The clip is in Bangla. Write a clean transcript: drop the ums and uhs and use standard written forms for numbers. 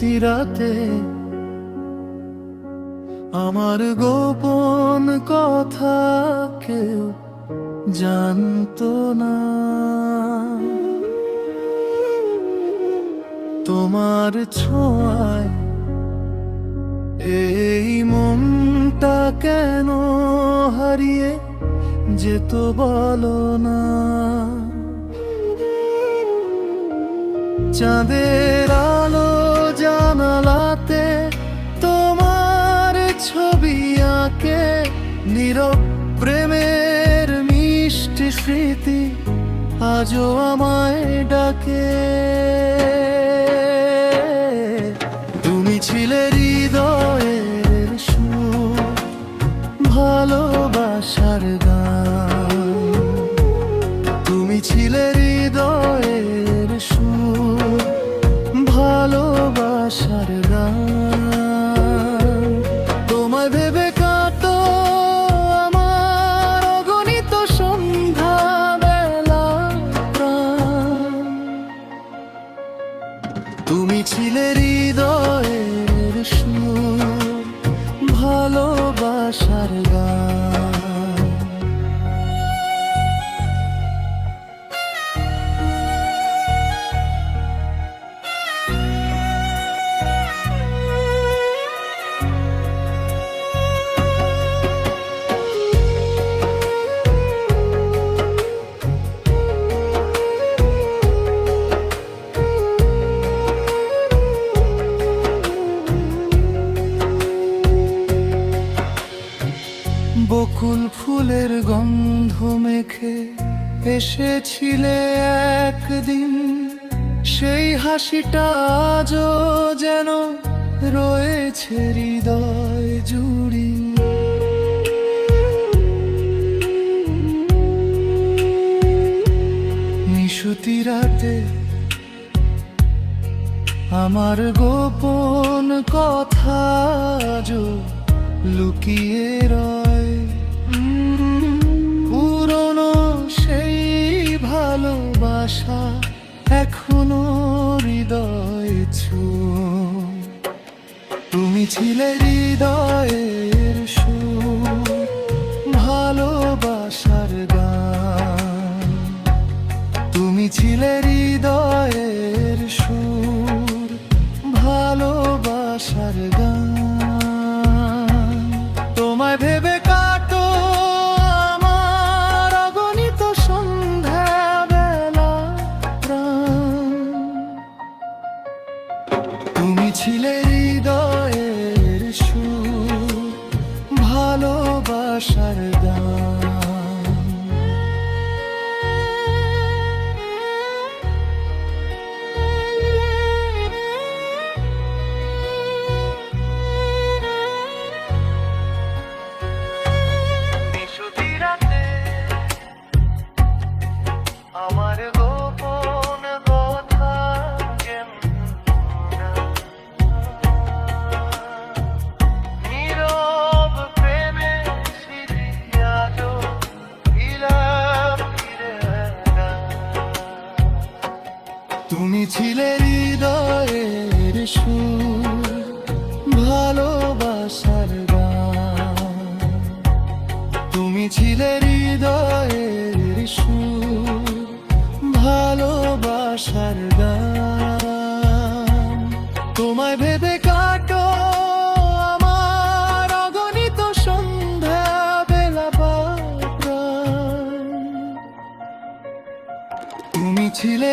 নিশুতি রাতে আমার গোপন কথা কেউ জানতো না। তোমার ছোঁয়ায় এই মনটা কেন হারিয়ে যেত বলো না। চাঁদের আলো জানালাতে তোমার ছবি আঁকে, নীরব প্রেমের মিষ্টি স্মৃতি আজও আমায় ডাকে। তুমি ছিলে হৃদয়ের সুর, ভালোবাসার গান। তুমি ছিলে হৃদয়ের সুর, ভালোবাসার গান। তোমায় ভেবে কাটো আমার অগণিত সন্ধ্যা বেলা প্রাণ। তুমি ছিলে হৃদয়ের সুর, ভালোবাসার গান। বকুল ফুলের গন্ধ মেখে এসেছিলে একদিন, সেই হাসিটা আজও যেন রয়েছে হৃদয় জুড়ি। নিশুতি রাতে আমার গোপন কথা আজও লুকিয়ে রয়। পুরনো সেই ভালোবাসা এখনো হৃদয় ছুঁয়। তুমি ছিলে হৃদয়ের সুর, ভালোবাসার গান। তুমি ছিলে হৃদয়ের সুর, ভালোবাসার গান। তোমায় ভেবে কাটো আমার অগণিত সন্ধ্যা বেলা প্রাণ। তুমি ছিলে হৃদয়ের সুর, ভালোবাসার গান। আমার গোপন কথা নীরব প্রেমে স্মৃতি আজও ফিরে। তুমি ছিলে হৃদয়ের সুর, ভালোবাসার গান। তুমি ছিলে হৃদয়ের সুর, ভালোবাসার গান। তোমায় ভেবে কাটো আমার অগণিত সন্ধ্যা বেলা প্রাণ। তুমি ছিলে